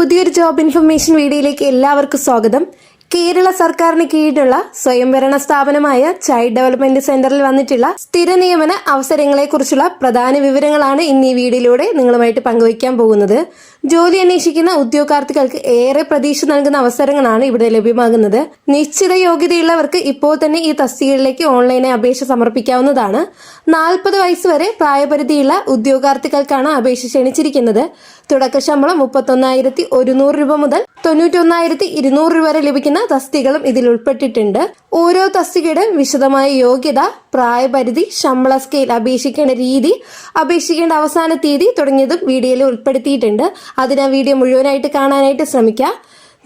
പുതിയൊരു job information വീഡിയോയിലേക്ക് എല്ലാവർക്കും സ്വാഗതം. കേരള സർക്കാരിന് കീഴിലുള്ള സ്വയംഭരണ സ്ഥാപനമായ ചൈൽഡ് ഡെവലപ്മെന്റ് സെന്ററിൽ വന്നിട്ടുള്ള സ്ഥിര നിയമന അവസരങ്ങളെ കുറിച്ചുള്ള പ്രധാന വിവരങ്ങളാണ് ഇന്ന് ഈ വീഡിയോയിലൂടെ നിങ്ങളുമായിട്ട് പങ്കുവയ്ക്കാൻ പോകുന്നത്. ജോലി അന്വേഷിക്കുന്ന ഉദ്യോഗാർത്ഥികൾക്ക് ഏറെ പ്രതീക്ഷ നൽകുന്ന അവസരങ്ങളാണ് ഇവിടെ ലഭ്യമാകുന്നത്. നിശ്ചിത യോഗ്യതയുള്ളവർക്ക് ഇപ്പോൾ തന്നെ ഈ തസ്തികകളിലേക്ക് ഓൺലൈനായി അപേക്ഷ സമർപ്പിക്കാവുന്നതാണ്. 40 വയസ്സ് വരെ പ്രായപരിധിയുള്ള ഉദ്യോഗാർത്ഥികൾക്കാണ് അപേക്ഷ ക്ഷണിച്ചിരിക്കുന്നത്. തുടക്ക ശമ്പളം 31,100 രൂപ മുതൽ 91,200 രൂപ വരെ ലഭിക്കുന്ന തസ്തികകളും ഇതിൽ ഉൾപ്പെട്ടിട്ടുണ്ട്. ഓരോ തസ്തികയുടെ വിശദമായ യോഗ്യത, പ്രായപരിധി, ശമ്പള സ്കെയിൽ, അപേക്ഷിക്കേണ്ട രീതി, അപേക്ഷിക്കേണ്ട അവസാന തീയതി തുടങ്ങിയതും വീഡിയോയിൽ ഉൾപ്പെടുത്തിയിട്ടുണ്ട്. അതിനാ വീഡിയോ മുഴുവനായിട്ട് കാണാനായിട്ട് ശ്രമിക്കുക.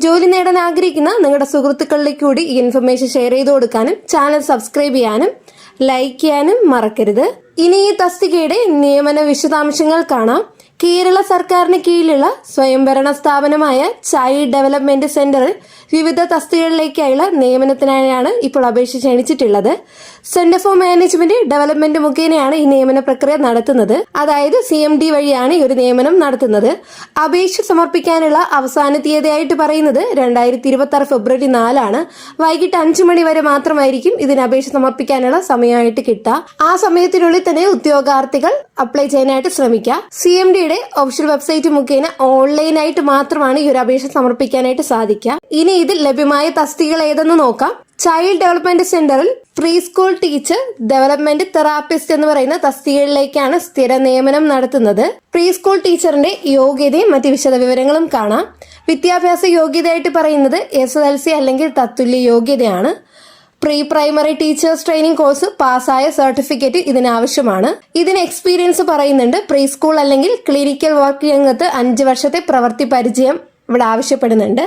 ജോലി നേടാൻ ആഗ്രഹിക്കുന്ന നിങ്ങളുടെ സുഹൃത്തുക്കളിലേക്ക് കൂടി ഈ ഇൻഫർമേഷൻ ഷെയർ ചെയ്ത് കൊടുക്കാനും ചാനൽ സബ്സ്ക്രൈബ് ചെയ്യാനും ലൈക്ക് ചെയ്യാനും മറക്കരുത്. ഇനി ഈ തസ്തികയുടെ നിയമന വിശദാംശങ്ങൾ കാണാം. കേരള സർക്കാരിന് കീഴിലുള്ള സ്വയംഭരണ സ്ഥാപനമായ ചൈൽഡ് ഡെവലപ്മെന്റ് സെന്ററിൽ വിവിധ തസ്തികകളിലേക്കായുള്ള നിയമനത്തിനായാണ് ഇപ്പോൾ അപേക്ഷ ക്ഷണിച്ചിട്ടുള്ളത്. സെന്റർ ഫോർ മാനേജ്മെന്റ് ഡെവലപ്മെന്റ് മുഖേനയാണ് ഈ നിയമന പ്രക്രിയ നടത്തുന്നത്. അതായത് CMD വഴിയാണ് ഈ ഒരു നിയമനം നടത്തുന്നത്. അപേക്ഷ സമർപ്പിക്കാനുള്ള അവസാന തീയതിയായിട്ട് പറയുന്നത് 2026 ഫെബ്രുവരി 4 വൈകിട്ട് 5 മണി വരെ മാത്രമായിരിക്കും ഇതിന് അപേക്ഷ സമർപ്പിക്കാനുള്ള സമയമായിട്ട് കിട്ടുക. ആ സമയത്തിനുള്ളിൽ തന്നെ ഉദ്യോഗാർത്ഥികൾ അപ്ലൈ ചെയ്യാനായിട്ട് ശ്രമിക്കുക. CMDയുടെ ഒഫീഷ്യൽ വെബ്സൈറ്റ് മുഖേന ഓൺലൈനായിട്ട് മാത്രമാണ് ഈ ഒരു അപേക്ഷ സമർപ്പിക്കാനായിട്ട് സാധിക്കുക. ഇനി ഇതിൽ ലഭ്യമായ തസ്തികകൾ ഏതെന്ന് നോക്കാം. ചൈൽഡ് ഡെവലപ്മെന്റ് സെന്ററിൽ pre school teacher, development therapist എന്ന് പറയുന്ന തസ്തികകളിലേക്കാണ് സ്ഥിര നിയമനം നടത്തുന്നത്. പ്രീ സ്കൂൾ ടീച്ചറിന്റെ യോഗ്യതയും മറ്റ് വിശദ വിവരങ്ങളും കാണാം. വിദ്യാഭ്യാസ യോഗ്യതയായിട്ട് പറയുന്നത് SSLC അല്ലെങ്കിൽ തത്തുല്യ യോഗ്യതയാണ്. Pre primary teachers training course പാസ്സായ സർട്ടിഫിക്കറ്റ് ഇതിനാവശ്യമാണ്. ഇതിന് എക്സ്പീരിയൻസ് പറയുന്നുണ്ട്. പ്രീ സ്കൂൾ അല്ലെങ്കിൽ ക്ലിനിക്കൽ വർക്ക് രംഗത്ത് 5 വർഷത്തെ പ്രവൃത്തി പരിചയം ഇവിടെ ആവശ്യപ്പെടുന്നുണ്ട്.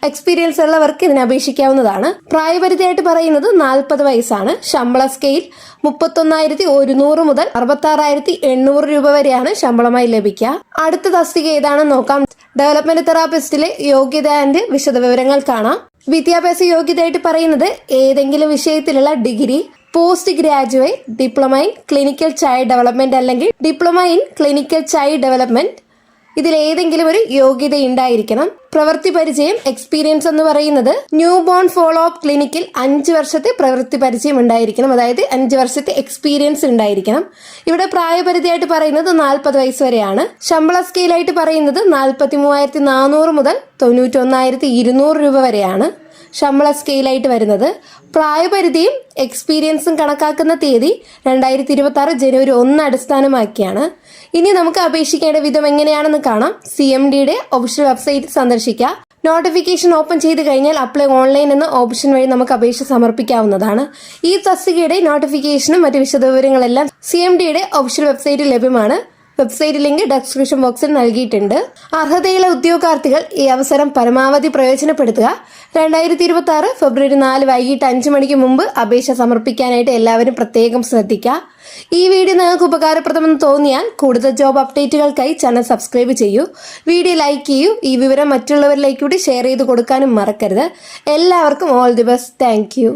എക്സ്പീരിയൻസ് ഉള്ളവർക്ക് ഇതിന് അപേക്ഷിക്കാവുന്നതാണ്. പ്രായപരിധിയായിട്ട് പറയുന്നത് 40 വയസ്സാണ്. ശമ്പള സ്കെയിൽ 31,100 മുതൽ 66,800 രൂപ വരെയാണ് ശമ്പളമായി ലഭിക്കുക. അടുത്ത തസ്തിക ഏതാണെന്ന് നോക്കാം. ഡെവലപ്മെന്റ് തെറാപ്പിസ്റ്റിലെ യോഗ്യത ആൻഡ് വിശദ വിവരങ്ങൾ കാണാം. വിദ്യാഭ്യാസ യോഗ്യതയായിട്ട് പറയുന്നത് ഏതെങ്കിലും വിഷയത്തിലുള്ള degree, post graduate, diploma in clinical child development അല്ലെങ്കിൽ diploma in clinical child development, ഇതിൽ ഏതെങ്കിലും ഒരു യോഗ്യത ഉണ്ടായിരിക്കണം. പ്രവൃത്തി പരിചയം, എക്സ്പീരിയൻസ് എന്ന് പറയുന്നത് ന്യൂ ബോൺ ഫോളോ അപ്പ് ക്ലിനിക്കിൽ 5 വർഷത്തെ പ്രവൃത്തി പരിചയം ഉണ്ടായിരിക്കണം. അതായത് 5 വർഷത്തെ എക്സ്പീരിയൻസ് ഉണ്ടായിരിക്കണം. ഇവിടെ പ്രായപരിധിയായിട്ട് പറയുന്നത് 40 വയസ്സ് വരെയാണ്. ശമ്പള സ്കെയിലായിട്ട് പറയുന്നത് 43,400 മുതൽ 91,200 രൂപ വരെയാണ് ശമ്പള സ്കെയിലായിട്ട് വരുന്നത്. പ്രായപരിധിയും എക്സ്പീരിയൻസും കണക്കാക്കുന്ന തീയതി 2026 ജനുവരി 1 അടിസ്ഥാനമാക്കിയാണ്. ഇനി നമുക്ക് അപേക്ഷിക്കേണ്ട വിധം എങ്ങനെയാണെന്ന് കാണാം. CMDയുടെ ഒഫീഷ്യൽ വെബ്സൈറ്റ് സന്ദർശിക്കുക. നോട്ടിഫിക്കേഷൻ ഓപ്പൺ ചെയ്ത് കഴിഞ്ഞാൽ അപ്ലൈ ഓൺലൈൻ എന്ന ഓപ്ഷൻ വഴി നമുക്ക് അപേക്ഷ സമർപ്പിക്കാവുന്നതാണ്. ഈ തസ്തികയുടെ നോട്ടിഫിക്കേഷനും മറ്റ് വിശദവിവരങ്ങളെല്ലാം CMDയുടെ ഒഫീഷ്യൽ വെബ്സൈറ്റിൽ ലഭ്യമാണ്. വെബ്സൈറ്റ് ലിങ്ക് ഡിസ്ക്രിപ്ഷൻ ബോക്സിൽ നൽകിയിട്ടുണ്ട്. അർഹതയുള്ള ഉദ്യോഗാർത്ഥികൾ ഈ അവസരം പരമാവധി പ്രയോജനപ്പെടുത്തുക. 2026 ഫെബ്രുവരി 4 വൈകിട്ട് 5 മണിക്ക് മുമ്പ് അപേക്ഷ സമർപ്പിക്കാനായിട്ട് എല്ലാവരും പ്രത്യേകം ശ്രദ്ധിക്കുക. ഈ വീഡിയോ നിങ്ങൾക്ക് ഉപകാരപ്രദമെന്ന് തോന്നിയാൽ കൂടുതൽ ജോബ് അപ്ഡേറ്റുകൾക്കായി ചാനൽ സബ്സ്ക്രൈബ് ചെയ്യൂ. വീഡിയോ ലൈക്ക് ചെയ്യൂ. ഈ വിവരം മറ്റുള്ളവരിലേക്ക് കൂടി ഷെയർ ചെയ്ത് കൊടുക്കാനും മറക്കരുത്. എല്ലാവർക്കും all the best. Thank you.